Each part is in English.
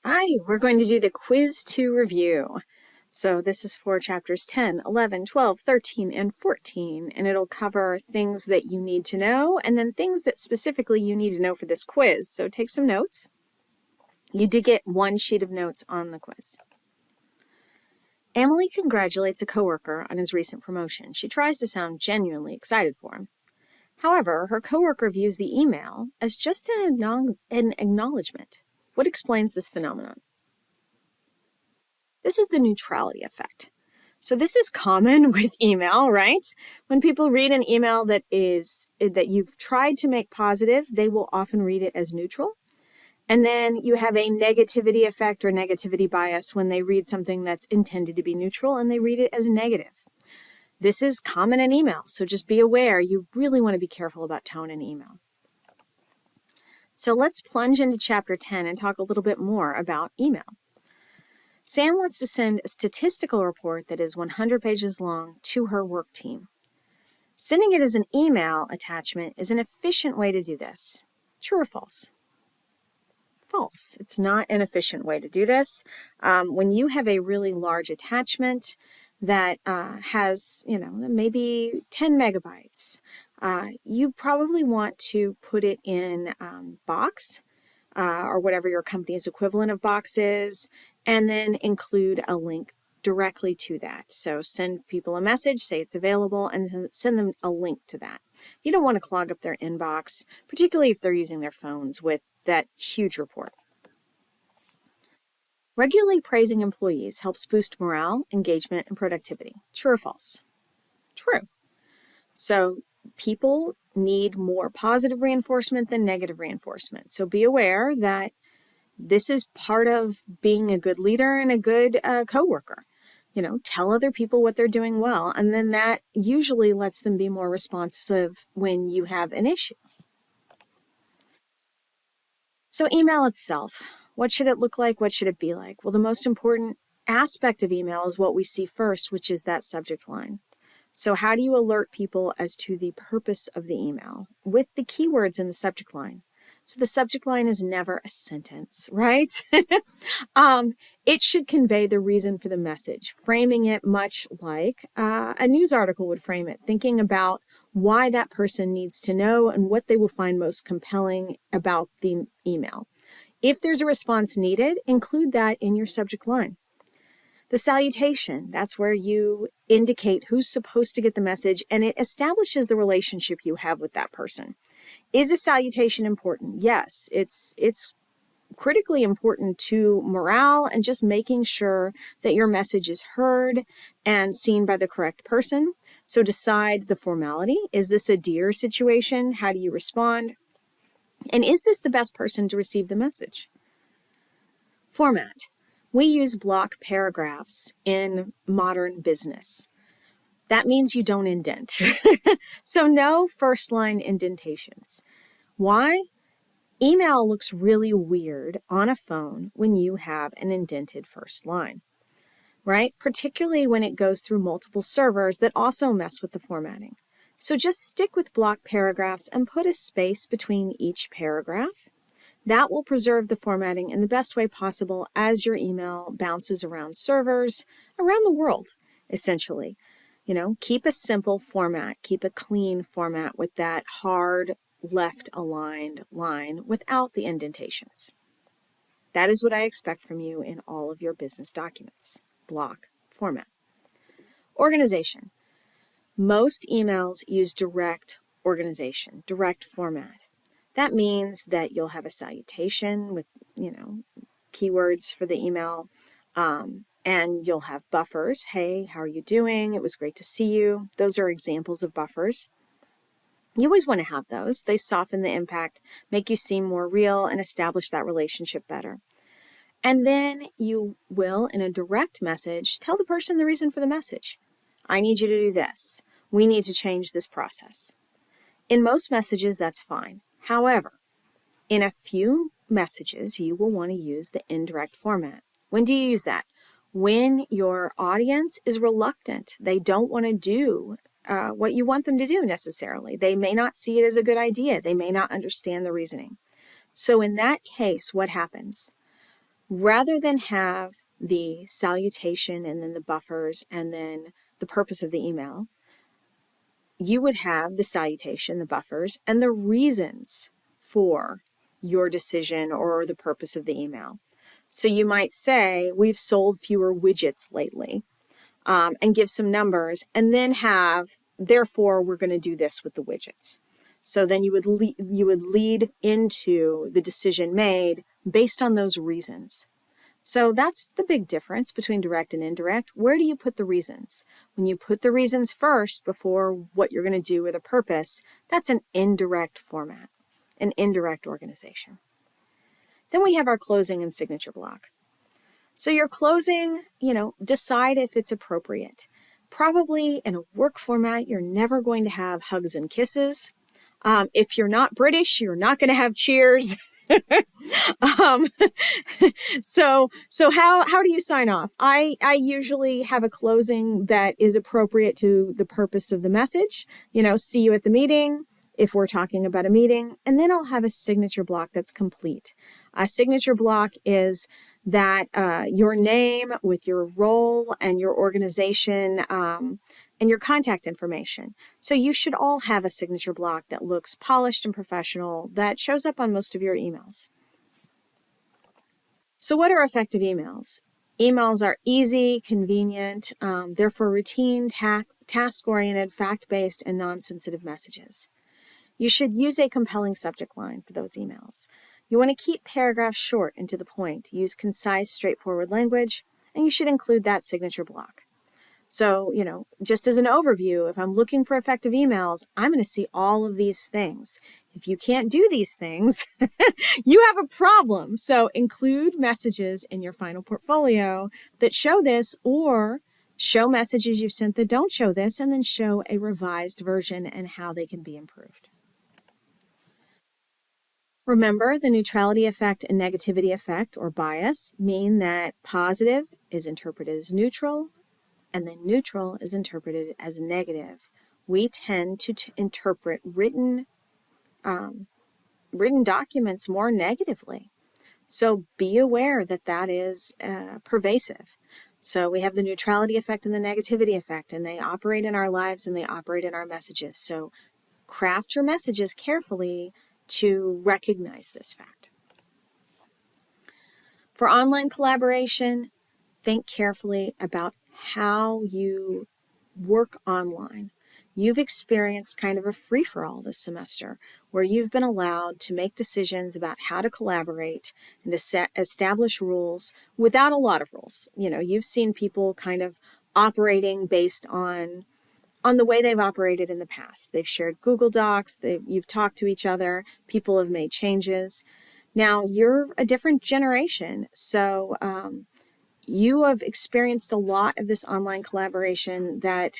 Hi, we're going to do the quiz 2 review. So this is for chapters 10, 11, 12, 13, and 14, and it'll cover things that you need to know and then things that specifically you need to know for this quiz. So take some notes. You did get one sheet of notes on the quiz. Emily congratulates a coworker on his recent promotion. She tries to sound genuinely excited for him. However, her coworker views the email as just an acknowledgement. What explains this phenomenon? This is the neutrality effect. So this is common with email, right? When people read an email that you've tried to make positive, they will often read it as neutral. And then you have a negativity effect or negativity bias when they read something that's intended to be neutral and they read it as negative. This is common in email, so just be aware. You really want to be careful about tone in email. So let's plunge into chapter 10 and talk a little bit more about email. Sam wants to send a statistical report that is 100 pages long to her work team. Sending it as an email attachment is an efficient way to do this. True or false? False. It's not an efficient way to do this. When you have a really large attachment that has, maybe 10 megabytes, you probably want to put it in Box or whatever your company's equivalent of Box is, and then include a link directly to that. So send people a message, say it's available, and send them a link to that. You don't want to clog up their inbox, particularly if they're using their phones with that huge report. Regularly praising employees helps boost morale, engagement, and productivity. True or false? True. So people need more positive reinforcement than negative reinforcement. So be aware that this is part of being a good leader and a good coworker. Tell other people what they're doing well, and then that usually lets them be more responsive when you have an issue. So email itself, what should it look like? What should it be like? Well, the most important aspect of email is what we see first, which is that subject line. So how do you alert people as to the purpose of the email? With the keywords in the subject line. So the subject line is never a sentence, right? It should convey the reason for the message, framing it much like a news article would frame it, thinking about why that person needs to know and what they will find most compelling about the email. If there's a response needed, include that in your subject line. The salutation, that's where you indicate who's supposed to get the message, and it establishes the relationship you have with that person. Is a salutation important? Yes, it's critically important to morale and just making sure that your message is heard and seen by the correct person. So decide the formality. Is this a dear situation? How do you respond? And is this the best person to receive the message? Format. We use block paragraphs in modern business. That means you don't indent. So no first line indentations. Why? Email looks really weird on a phone when you have an indented first line, right? Particularly when it goes through multiple servers that also mess with the formatting. So just stick with block paragraphs and put a space between each paragraph. That will preserve the formatting in the best way possible as your email bounces around servers around the world, essentially. Keep a simple format, keep a clean format with that hard left aligned line without the indentations. That is what I expect from you in all of your business documents. Block format. Organization. Most emails use direct organization, direct format. That means that you'll have a salutation with, keywords for the email, and you'll have buffers. Hey, how are you doing? It was great to see you. Those are examples of buffers. You always want to have those. They soften the impact, make you seem more real, and establish that relationship better. And then you will, in a direct message, tell the person the reason for the message. I need you to do this. We need to change this process. In most messages, that's fine. However, in a few messages, you will want to use the indirect format. When do you use that? When your audience is reluctant. They don't want to do what you want them to do necessarily. They may not see it as a good idea. They may not understand the reasoning. So in that case, what happens? rather than have the salutation and then the buffers and then the purpose of the email, you would have the salutation, the buffers, and the reasons for your decision or the purpose of the email. So you might say, we've sold fewer widgets lately, and give some numbers, and then have, therefore, we're going to do this with the widgets. So then you would lead into the decision made based on those reasons. So that's the big difference between direct and indirect. Where do you put the reasons? When you put the reasons first before what you're going to do with a purpose, that's an indirect format, an indirect organization. Then we have our closing and signature block. So your closing, decide if it's appropriate. Probably in a work format, you're never going to have hugs and kisses. If you're not British, you're not going to have cheers. So how do you sign off? I usually have a closing that is appropriate to the purpose of the message. See you at the meeting, if we're talking about a meeting, and then I'll have a signature block that's complete. A signature block is that your name with your role and your organization and your contact information. So you should all have a signature block that looks polished and professional that shows up on most of your emails. So what are effective emails? Emails are easy, convenient, therefore routine, task-oriented, fact-based, and non-sensitive messages. You should use a compelling subject line for those emails. You want to keep paragraphs short and to the point, use concise, straightforward language, and you should include that signature block. So, just as an overview, if I'm looking for effective emails, I'm going to see all of these things. If you can't do these things, you have a problem. So include messages in your final portfolio that show this, or show messages you've sent that don't show this, and then show a revised version and how they can be improved. Remember, the neutrality effect and negativity effect, or bias, mean that positive is interpreted as neutral, and then neutral is interpreted as negative. We tend to interpret written documents more negatively. So be aware that that is pervasive. So we have the neutrality effect and the negativity effect, and they operate in our lives and they operate in our messages. So craft your messages carefully to recognize this fact. For online collaboration, think carefully about how you work online. You've experienced kind of a free-for-all this semester where you've been allowed to make decisions about how to collaborate and to establish rules without a lot of rules. You've seen people kind of operating based on the way they've operated in the past. They've shared Google Docs, you've talked to each other, people have made changes. Now, you're a different generation, so you have experienced a lot of this online collaboration that,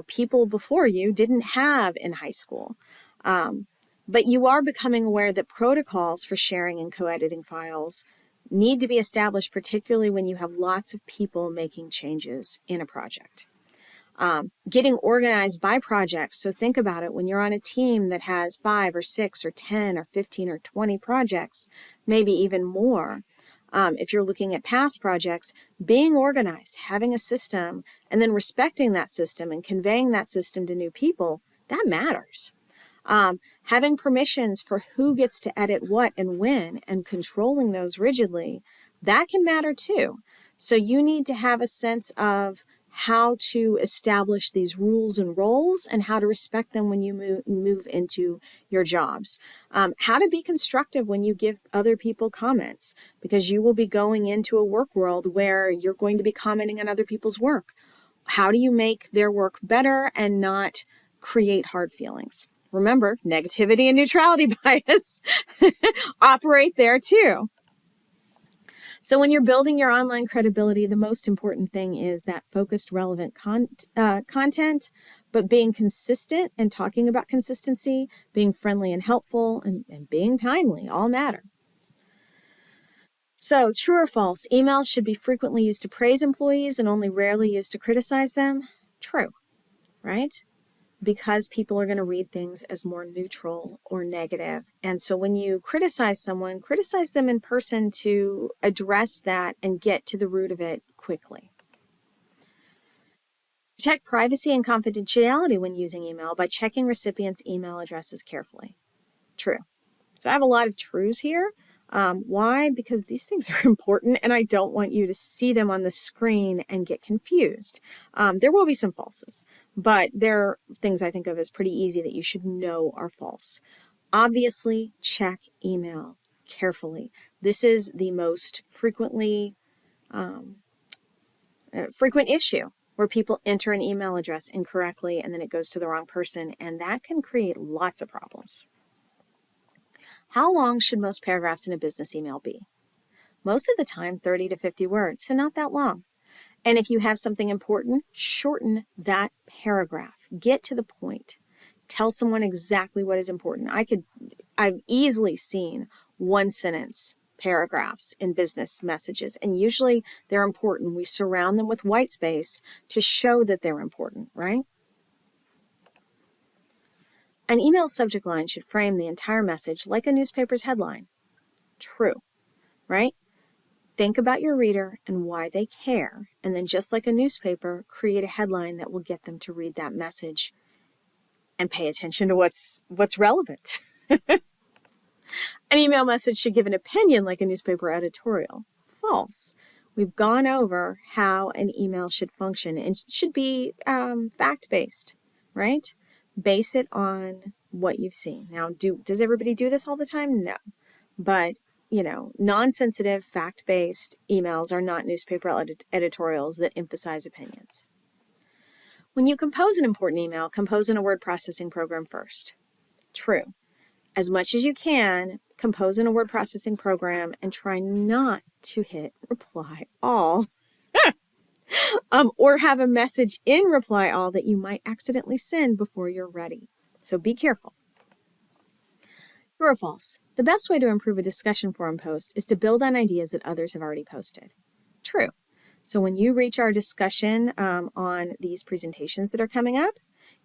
people before you didn't have in high school. But you are becoming aware that protocols for sharing and co-editing files need to be established, particularly when you have lots of people making changes in a project. Getting organized by projects. So think about it. When you're on a team that has 5 or 6 or 10 or 15 or 20 projects, maybe even more, if you're looking at past projects, being organized, having a system, and then respecting that system and conveying that system to new people, that matters. Having permissions for who gets to edit what and when, and controlling those rigidly, that can matter too. So you need to have a sense of how to establish these rules and roles and how to respect them when you move into your jobs. How to be constructive when you give other people comments, because you will be going into a work world where you're going to be commenting on other people's work. How do you make their work better and not create hard feelings? Remember, negativity and neutrality bias operate there too. So when you're building your online credibility, the most important thing is that focused, relevant content, but being consistent and talking about consistency, being friendly and helpful, and being timely all matter. So true or false, emails should be frequently used to praise employees and only rarely used to criticize them? True, right? because people are going to read things as more neutral or negative. And so when you criticize someone, criticize them in person to address that and get to the root of it quickly. Protect privacy and confidentiality when using email by checking recipients' email addresses carefully. True. So I have a lot of trues here. Why? Because these things are important and I don't want you to see them on the screen and get confused. There will be some falses, but there are things I think of as pretty easy that you should know are false. Obviously, check email carefully. This is the most frequent issue where people enter an email address incorrectly and then it goes to the wrong person, and that can create lots of problems. How long should most paragraphs in a business email be? Most of the time, 30 to 50 words, so not that long. And if you have something important, shorten that paragraph. Get to the point. Tell someone exactly what is important. I've easily seen one sentence paragraphs in business messages, and usually they're important. We surround them with white space to show that they're important, right? An email subject line should frame the entire message like a newspaper's headline. True, right? Think about your reader and why they care, and then just like a newspaper, create a headline that will get them to read that message and pay attention to what's relevant. An email message should give an opinion like a newspaper editorial. False. We've gone over how an email should function and should be fact-based, right? Base it on what you've seen. Now, does everybody do this all the time? No. But, non-sensitive, fact-based emails are not newspaper editorials that emphasize opinions. When you compose an important email, compose in a word processing program first. True. As much as you can, compose in a word processing program and try not to hit reply all or have a message in reply all that you might accidentally send before you're ready. So be careful. True or false? The best way to improve a discussion forum post is to build on ideas that others have already posted. True. So when you reach our discussion on these presentations that are coming up,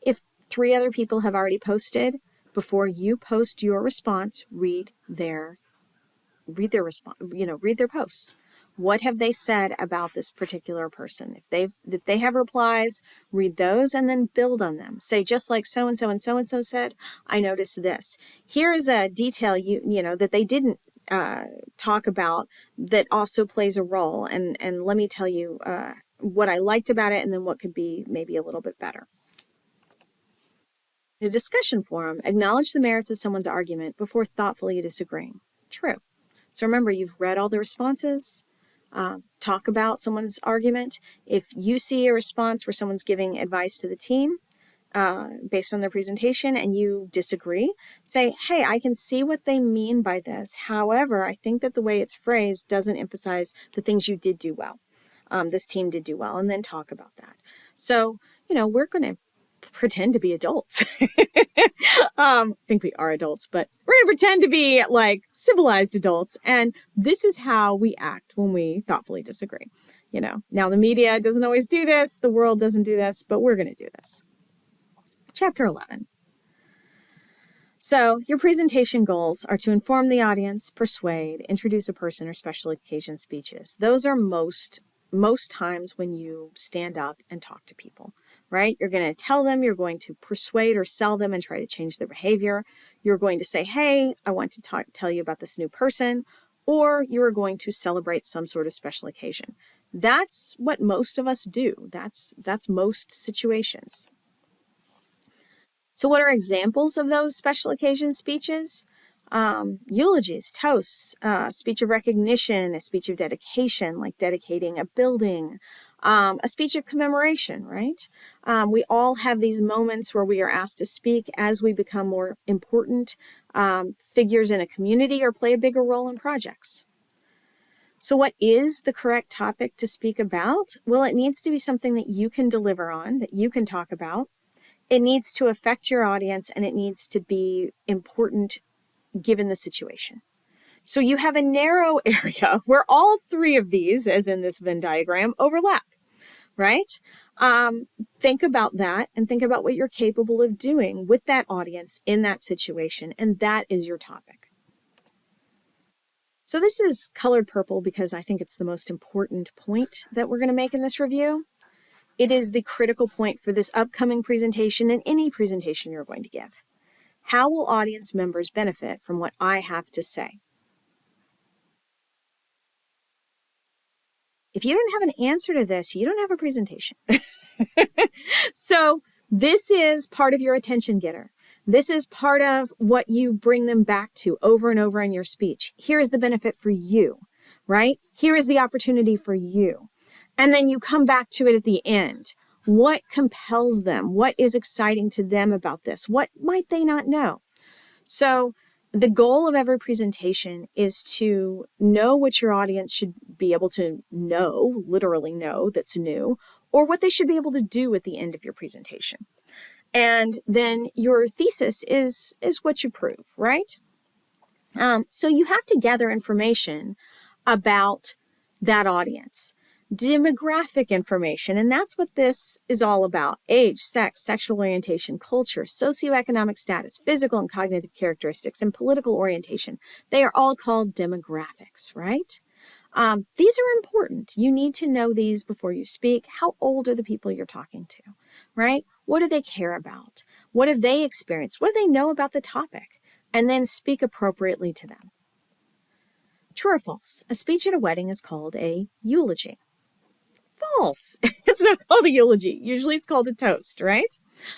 if 3 other people have already posted, before you post your response, read their posts. What have they said about this particular person? If they have replies, read those and then build on them. Say, just like so-and-so and so-and-so said, I noticed this. Here's a detail that they didn't talk about that also plays a role. And let me tell you what I liked about it and then what could be maybe a little bit better. In a discussion forum, acknowledge the merits of someone's argument before thoughtfully disagreeing. True. So remember, you've read all the responses. Talk about someone's argument. If you see a response where someone's giving advice to the team based on their presentation and you disagree, say, hey, I can see what they mean by this. However, I think that the way it's phrased doesn't emphasize the things you did do well. This team did do well, and then talk about that. So, we're going to pretend to be adults. I think we are adults, but we're going to pretend to be like civilized adults. And this is how we act when we thoughtfully disagree. Now the media doesn't always do this. The world doesn't do this, but we're going to do this. Chapter 11. So your presentation goals are to inform the audience, persuade, introduce a person, or special occasion speeches. Those are most times when you stand up and talk to people. Right? You're going to tell them, you're going to persuade or sell them and try to change their behavior. You're going to say, hey, I want to tell you about this new person, or you're going to celebrate some sort of special occasion. That's what most of us do. That's most situations. So what are examples of those special occasion speeches? Eulogies, toasts, speech of recognition, a speech of dedication, like dedicating a building, a speech of commemoration, right? We all have these moments where we are asked to speak as we become more important figures in a community or play a bigger role in projects. So what is the correct topic to speak about? Well, it needs to be something that you can deliver on, that you can talk about. It needs to affect your audience, and it needs to be important given the situation. So you have a narrow area where all 3 of these, as in this Venn diagram, overlap, right? Think about that and think about what you're capable of doing with that audience in that situation. And that is your topic. So this is colored purple because I think it's the most important point that we're going to make in this review. It is the critical point for this upcoming presentation and any presentation you're going to give. How will audience members benefit from what I have to say? If you don't have an answer to this, you don't have a presentation. So this is part of your attention getter. This is part of what you bring them back to over and over in your speech. Here is the benefit for you, right? Here is the opportunity for you. And then you come back to it at the end. What compels them? What is exciting to them about this? What might they not know? So the goal of every presentation is to know what your audience should be able to know, literally know, that's new, or what they should be able to do at the end of your presentation. And then your thesis is what you prove, right? So you have to gather information about that audience, demographic information, and that's what this is all about. Age, sex, sexual orientation, culture, socioeconomic status, physical and cognitive characteristics, and political orientation. They are all called demographics, right? These are important. You need to know these before you speak. How old are the people you're talking to, right? What do they care about? What have they experienced? What do they know about the topic? And then speak appropriately to them. True or false? A speech at a wedding is called a eulogy. False. It's not called a eulogy. Usually it's called a toast, right?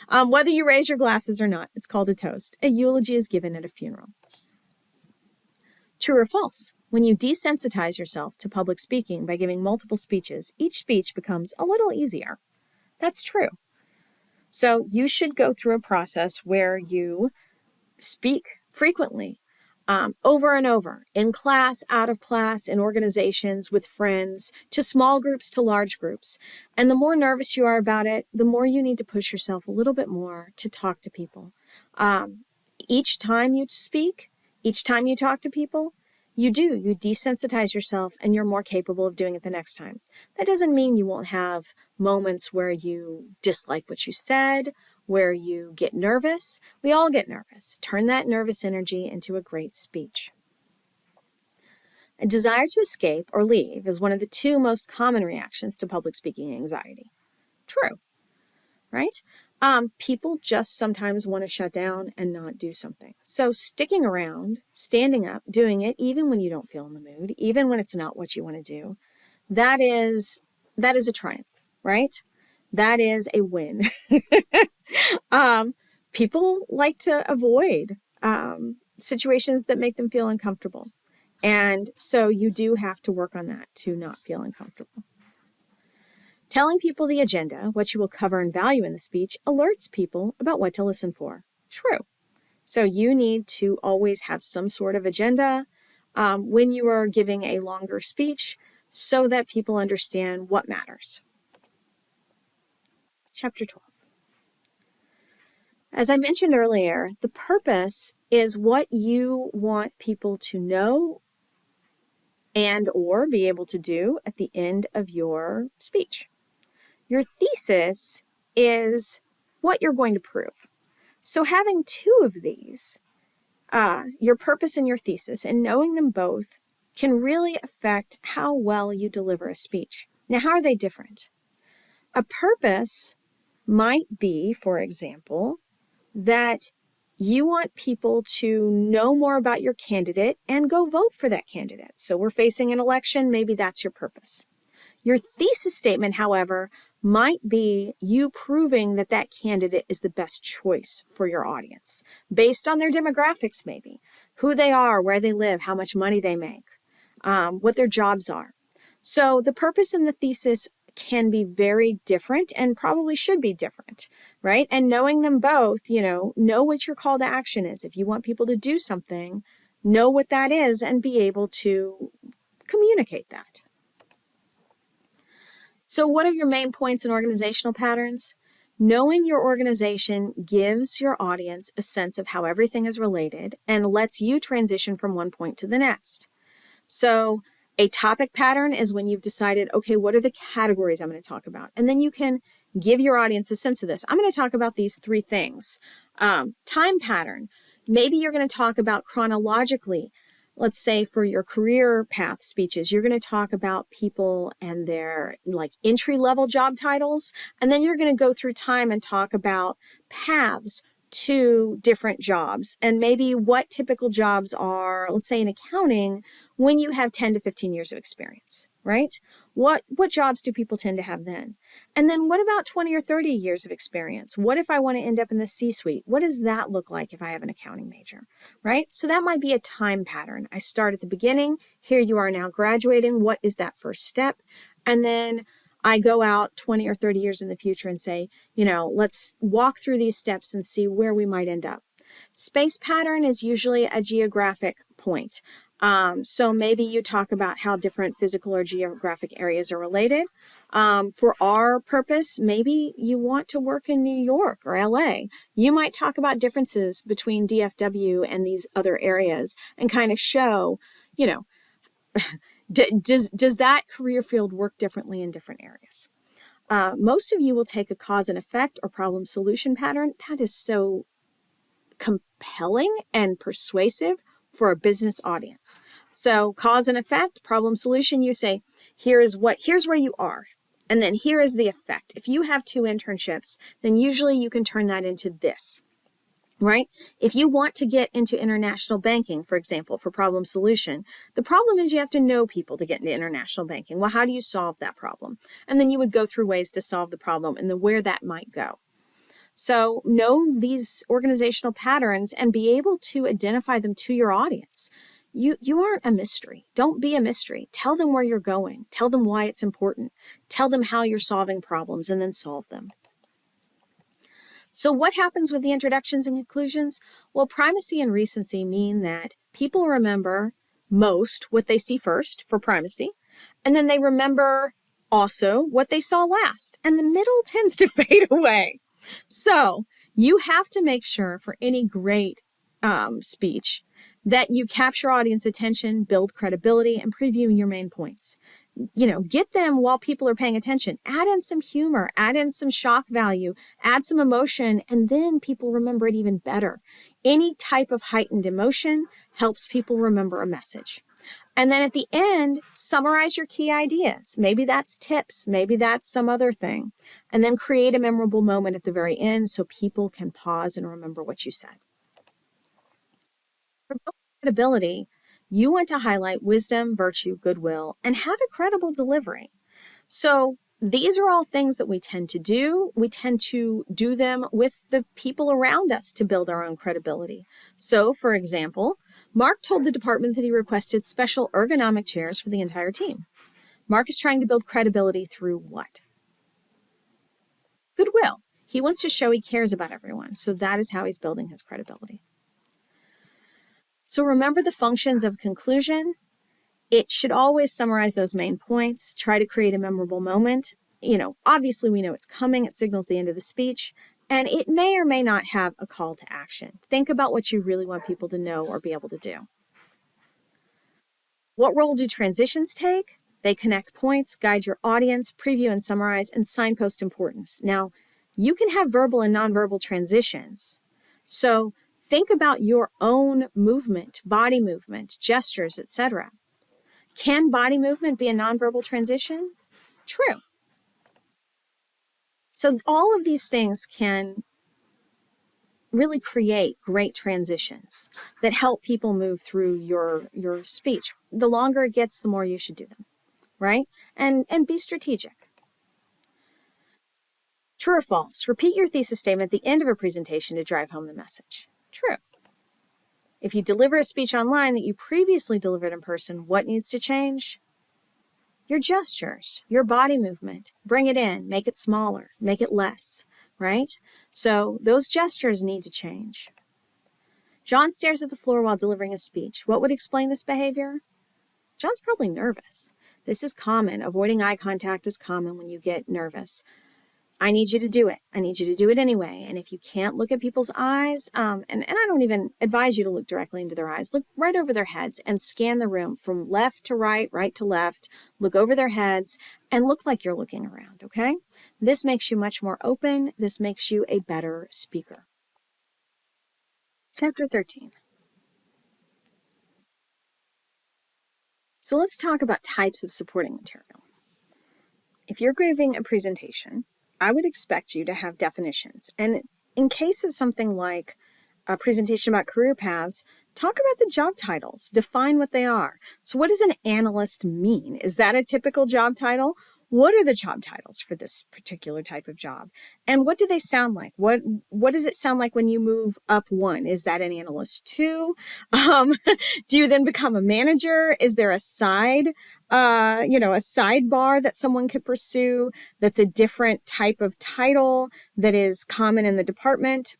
Whether you raise your glasses or not, it's called a toast. A eulogy is given at a funeral. True or false? When you desensitize yourself to public speaking by giving multiple speeches, each speech becomes a little easier. That's true. So you should go through a process where you speak frequently, over and over, in class, out of class, in organizations, with friends, to small groups, to large groups. And the more nervous you are about it, the more you need to push yourself a little bit more to talk to people. Each time you speak, each time you talk to people, you desensitize yourself and you're more capable of doing it the next time. That doesn't mean you won't have moments where you dislike what you said, where you get nervous. We all get nervous. Turn that nervous energy into a great speech. A desire to escape or leave is one of the two most common reactions to public speaking anxiety. True, right? People just sometimes want to shut down and not do something. So sticking around, standing up, doing it, even when you don't feel in the mood, even when it's not what you want to do, that is a triumph, right? That is a win. People like to avoid situations that make them feel uncomfortable. And so you do have to work on that to not feel uncomfortable. Telling people the agenda, what you will cover and value in the speech, alerts people about what to listen for. True. So you need to always have some sort of agenda when you are giving a longer speech so that people understand what matters. Chapter 12. As I mentioned earlier, the purpose is what you want people to know and or be able to do at the end of your speech. Your thesis is what you're going to prove. So having two of these, your purpose and your thesis, and knowing them both can really affect how well you deliver a speech. Now, how are they different? A purpose might be, for example, that you want people to know more about your candidate and go vote for that candidate. So we're facing an election, maybe that's your purpose. Your thesis statement, however, might be you proving that that candidate is the best choice for your audience, based on their demographics maybe, who they are, where they live, how much money they make, what their jobs are. So the purpose and the thesis can be very different and probably should be different, right? And knowing them both, know what your call to action is. If you want people to do something, know what that is and be able to communicate that. So what are your main points in organizational patterns? Knowing your organization gives your audience a sense of how everything is related and lets you transition from one point to the next. So A topic pattern is when you've decided, okay, what are the categories I'm going to talk about? And then you can give your audience a sense of this. I'm going to talk about these three things. Time pattern. Maybe you're going to talk about chronologically. Let's say for your career path speeches, you're going to talk about people and their like entry-level job titles. And then you're going to go through time and talk about paths to different jobs and maybe what typical jobs are, let's say in accounting, when you have 10 to 15 years of experience, right? What jobs do people tend to have then? And then what about 20 or 30 years of experience? What if I want to end up in the C-suite? What does that look like if I have an accounting major, right? So that might be a time pattern. I start at the beginning. Here you are now graduating. What is that first step? And then I go out 20 or 30 years in the future and say, let's walk through these steps and see where we might end up. Space pattern is usually a geographic point. So maybe you talk about how different physical or geographic areas are related. For our purpose, maybe you want to work in New York or LA. You might talk about differences between DFW and these other areas and kind of show, does that career field work differently in different areas? Most of you will take a cause and effect or problem solution pattern. That is so compelling and persuasive for a business audience. So cause and effect, problem solution, you say, here's where you are. And then here is the effect. If you have 2 internships, then usually you can turn that into this. Right? If you want to get into international banking, for example, for problem solution, the problem is you have to know people to get into international banking. Well, how do you solve that problem? And then you would go through ways to solve the problem and then where that might go. So know these organizational patterns and be able to identify them to your audience. You aren't a mystery. Don't be a mystery. Tell them where you're going. Tell them why it's important. Tell them how you're solving problems and then solve them. So what happens with the introductions and conclusions? Well, primacy and recency mean that people remember most what they see first for primacy, and then they remember also what they saw last, and the middle tends to fade away. So you have to make sure for any great speech that you capture audience attention, build credibility, and preview your main points. Get them while people are paying attention. Add in some humor, add in some shock value, add some emotion, and then people remember it even better. Any type of heightened emotion helps people remember a message. And then at the end, summarize your key ideas. Maybe that's tips, maybe that's some other thing. And then create a memorable moment at the very end so people can pause and remember what you said. For building credibility, you want to highlight wisdom, virtue, goodwill, and have a credible delivery. So these are all things that we tend to do. We tend to do them with the people around us to build our own credibility. So, for example, Mark told the department that he requested special ergonomic chairs for the entire team. Mark is trying to build credibility through what? Goodwill. He wants to show he cares about everyone. So that is how he's building his credibility. So remember the functions of conclusion. It should always summarize those main points, try to create a memorable moment. Obviously we know it's coming, it signals the end of the speech, and it may or may not have a call to action. Think about what you really want people to know or be able to do. What role do transitions take? They connect points, guide your audience, preview and summarize, and signpost importance. Now, you can have verbal and nonverbal transitions. So think about your own movement, body movement, gestures, etc. Can body movement be a nonverbal transition? True. So all of these things can really create great transitions that help people move through your speech. The longer it gets, the more you should do them, right? And be strategic. True or false? Repeat your thesis statement at the end of a presentation to drive home the message. True. If you deliver a speech online that you previously delivered in person, what needs to change? Your gestures, your body movement. Bring it in, make it smaller, make it less, right? So those gestures need to change. John stares at the floor while delivering a speech. What would explain this behavior? John's probably nervous. This is common. Avoiding eye contact is common when you get nervous. I need you to do it. I need you to do it anyway. And if you can't look at people's eyes, and I don't even advise you to look directly into their eyes, look right over their heads and scan the room from left to right, right to left, look over their heads and look like you're looking around, okay? This makes you much more open. This makes you a better speaker. Chapter 13. So let's talk about types of supporting material. If you're giving a presentation, I would expect you to have definitions. And in case of something like a presentation about career paths, talk about the job titles, define what they are. So what does an analyst mean? Is that a typical job title? What are the job titles for this particular type of job? And what do they sound like? What does it sound like when you move up one? Is that an analyst two? Do you then become a manager? Is there a side, a sidebar that someone could pursue that's a different type of title that is common in the department?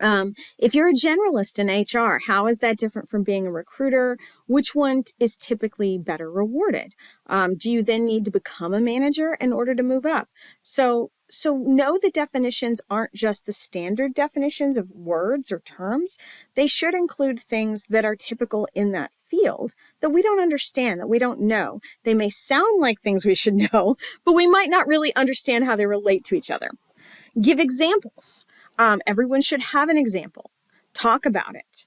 If you're a generalist in HR, how is that different from being a recruiter? Which one is typically better rewarded? Do you then need to become a manager in order to move up? So know the definitions aren't just the standard definitions of words or terms. They should include things that are typical in that field that we don't understand, that we don't know. They may sound like things we should know, but we might not really understand how they relate to each other. Give examples. Everyone should have an example. Talk about it.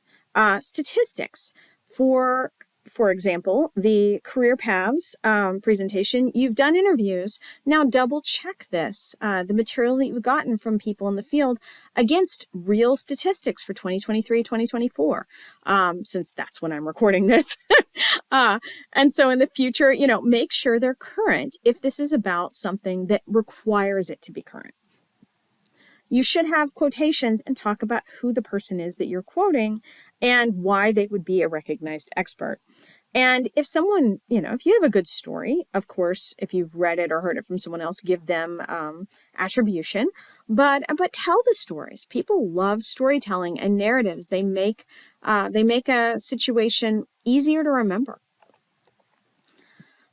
Statistics. For example, the career paths presentation, you've done interviews. Now double check this, the material that you've gotten from people in the field against real statistics for 2023, 2024, since that's when I'm recording this. And so in the future, make sure they're current if this is about something that requires it to be current. You should have quotations and talk about who the person is that you're quoting and why they would be a recognized expert. And if someone, if you have a good story, of course, if you've read it or heard it from someone else, give them attribution, but tell the stories. People love storytelling and narratives. They make a situation easier to remember.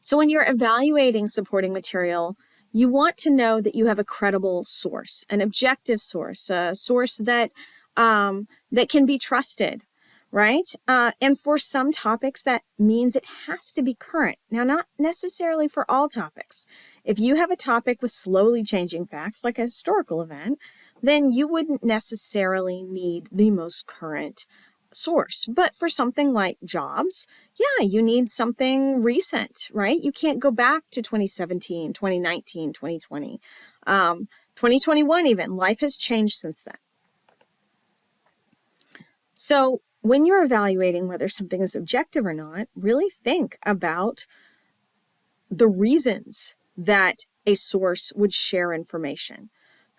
So when you're evaluating supporting material, you want to know that you have a credible source, an objective source, a source that can be trusted, right? And for some topics, that means it has to be current. Now, not necessarily for all topics. If you have a topic with slowly changing facts, like a historical event, then you wouldn't necessarily need the most current source. But for something like jobs, you need something recent, right? You can't go back to 2017, 2019, 2020, 2021 even. Life has changed since then. So when you're evaluating whether something is objective or not, really think about the reasons that a source would share information.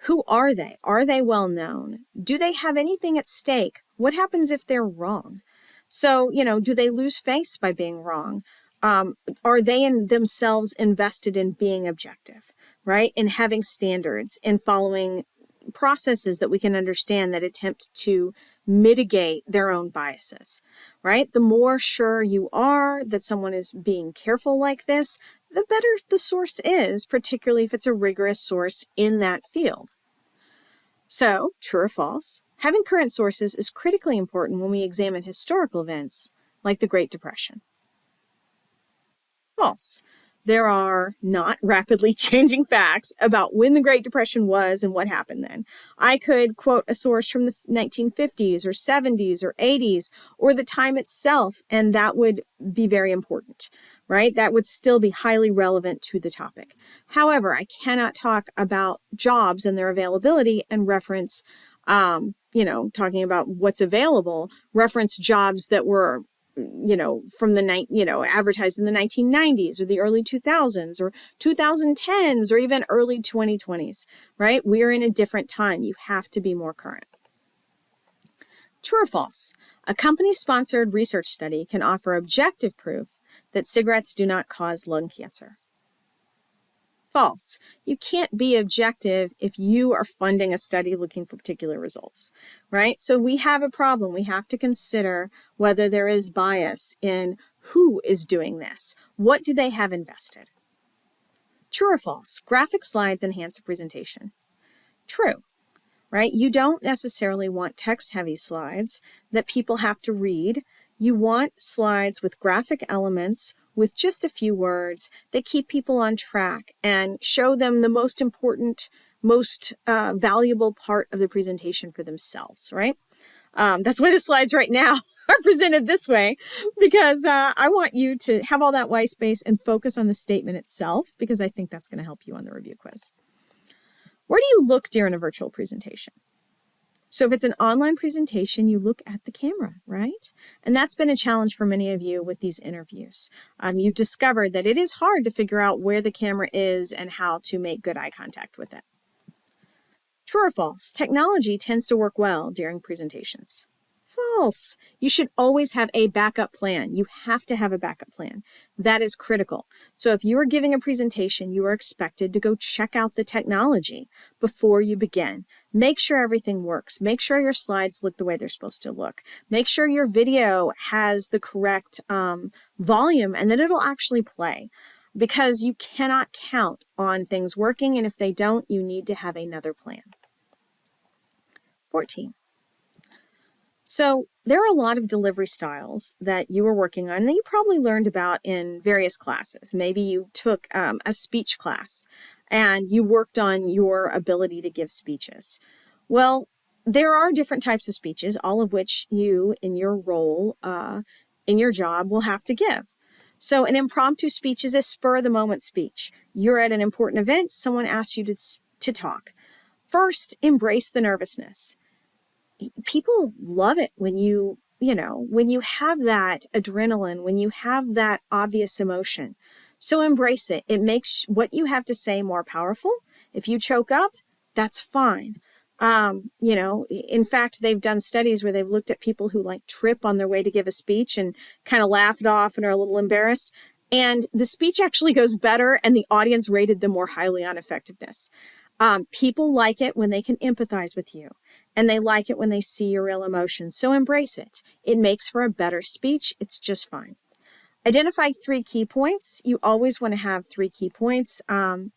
Who are they? Are they well known? Do they have anything at stake? What happens if they're wrong? So, do they lose face by being wrong? Are they in themselves invested in being objective, right? In having standards, in following processes that we can understand that attempt to mitigate their own biases, right? The more sure you are that someone is being careful like this, the better the source is, particularly if it's a rigorous source in that field. So, true or false, having current sources is critically important when we examine historical events like the Great Depression. False. There are not rapidly changing facts about when the Great Depression was and what happened then. I could quote a source from the 1950s or 70s or 80s or the time itself, and that would be very important, right? That would still be highly relevant to the topic. However, I cannot talk about jobs and their availability and reference, talking about what's available, reference jobs that were from the advertised in the 1990s or the early 2000s or 2010s or even early 2020s, right? We're in a different time. You have to be more current. True or false? A company-sponsored research study can offer objective proof that cigarettes do not cause lung cancer. False. You can't be objective if you are funding a study looking for particular results, right? So we have a problem. We have to consider whether there is bias in who is doing this. What do they have invested? True or false? Graphic slides enhance a presentation. True, right? You don't necessarily want text-heavy slides that people have to read. You want slides with graphic elements with just a few words that keep people on track and show them the most important, most valuable part of the presentation for themselves, right? That's why the slides right now are presented this way, because I want you to have all that white space and focus on the statement itself, because I think that's going to help you on the review quiz. Where do you look during a virtual presentation? So if it's an online presentation, you look at the camera, right? And that's been a challenge for many of you with these interviews. You've discovered that it is hard to figure out where the camera is and how to make good eye contact with it. True or false? Technology tends to work well during presentations. False. You should always have a backup plan. You have to have a backup plan. That is critical. So if you are giving a presentation, you are expected to go check out the technology before you begin. Make sure everything works. Make sure your slides look the way they're supposed to look. Make sure your video has the correct volume and that it'll actually play, because you cannot count on things working, and if they don't, you need to have another plan. 14. So there are a lot of delivery styles that you are working on that you probably learned about in various classes. Maybe you took a speech class and you worked on your ability to give speeches. Well, there are different types of speeches, all of which you, in your role, in your job, will have to give. So an impromptu speech is a spur-of-the-moment speech. You're at an important event, someone asks you to talk. First, embrace the nervousness. People love it when when you have that adrenaline, when you have that obvious emotion. So embrace it. It makes what you have to say more powerful. If you choke up, that's fine. In fact, they've done studies where they've looked at people who trip on their way to give a speech and kind of laugh it off and are a little embarrassed. And the speech actually goes better, and the audience rated them more highly on effectiveness. People like it when they can empathize with you, and they like it when they see your real emotions. So embrace it. It makes for a better speech. It's just fine. Identify 3 key points. You always want to have 3 key points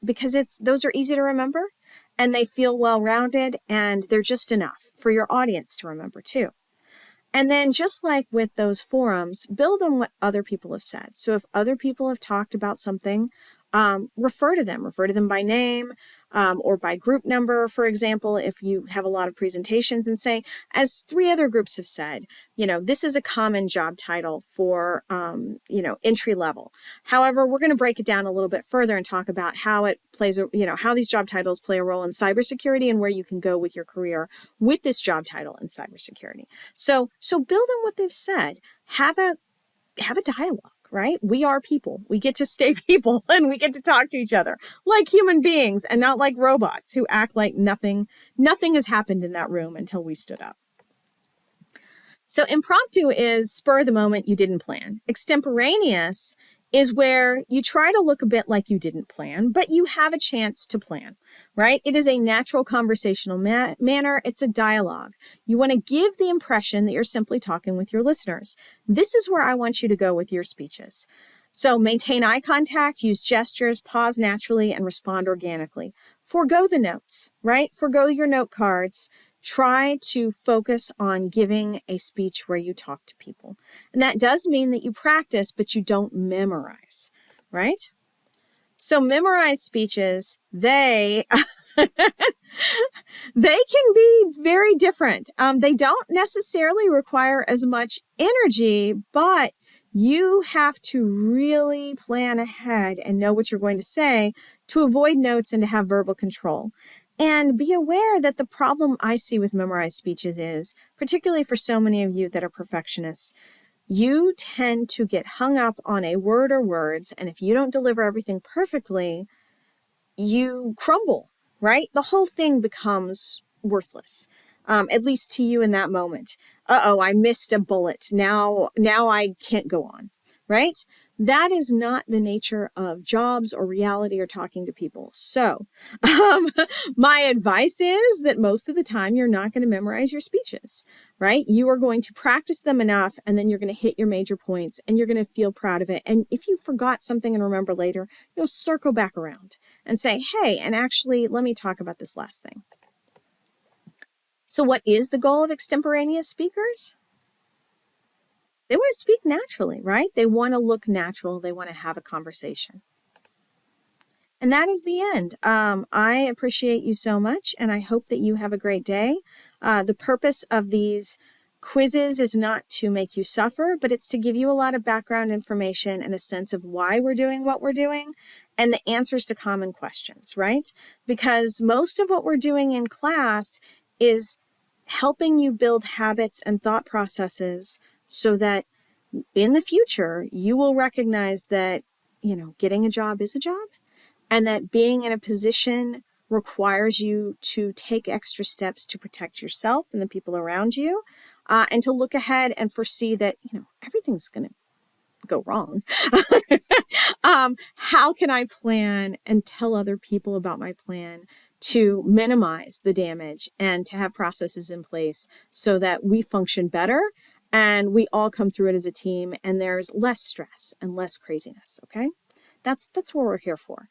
because those are easy to remember, and they feel well-rounded, and they're just enough for your audience to remember too. And then just like with those forums, build on what other people have said. So if other people have talked about something, refer to them by name or by group number, for example, if you have a lot of presentations, and say, as 3 other groups have said, this is a common job title for, entry level. However, we're going to break it down a little bit further and talk about how it plays, how these job titles play a role in cybersecurity and where you can go with your career with this job title in cybersecurity. So build on what they've said. Have a dialogue. Right? We are people. We get to stay people, and we get to talk to each other like human beings and not like robots who act like nothing has happened in that room until we stood up. So impromptu is spur of the moment, you didn't plan. Extemporaneous is where you try to look a bit like you didn't plan, but you have a chance to plan, right? It is a natural conversational manner. It's a dialogue. You want to give the impression that you're simply talking with your listeners. This is where I want you to go with your speeches. So maintain eye contact, use gestures, pause naturally, and respond organically. Forgo the notes, right? Forgo your note cards. Try to focus on giving a speech where you talk to people. And that does mean that you practice, but you don't memorize, right? So memorized speeches, they can be very different. They don't necessarily require as much energy, but you have to really plan ahead and know what you're going to say to avoid notes and to have verbal control. And be aware that the problem I see with memorized speeches is, particularly for so many of you that are perfectionists, you tend to get hung up on a word or words, and if you don't deliver everything perfectly, you crumble, right? The whole thing becomes worthless, at least to you in that moment. Uh-oh, I missed a bullet. Now I can't go on, right? That is not the nature of jobs or reality or talking to people. So my advice is that most of the time you're not going to memorize your speeches, right? You are going to practice them enough, and then you're going to hit your major points and you're going to feel proud of it. And if you forgot something and remember later, you'll circle back around and say, hey, and actually, let me talk about this last thing. So what is the goal of extemporaneous speakers? They want to speak naturally, right? They want to look natural. They want to have a conversation. And that is the end. I appreciate you so much, and I hope that you have a great day. The purpose of these quizzes is not to make you suffer, but it's to give you a lot of background information and a sense of why we're doing what we're doing and the answers to common questions, right? Because most of what we're doing in class is helping you build habits and thought processes so that in the future, you will recognize that, getting a job is a job, and that being in a position requires you to take extra steps to protect yourself and the people around you, and to look ahead and foresee that, everything's going to go wrong. How can I plan and tell other people about my plan to minimize the damage and to have processes in place so that we function better and we all come through it as a team and there's less stress and less craziness, okay? That's what we're here for.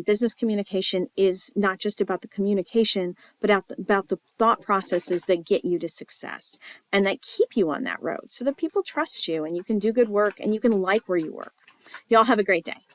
Business communication is not just about the communication, but about the thought processes that get you to success and that keep you on that road so that people trust you and you can do good work and you can like where you work. Y'all have a great day.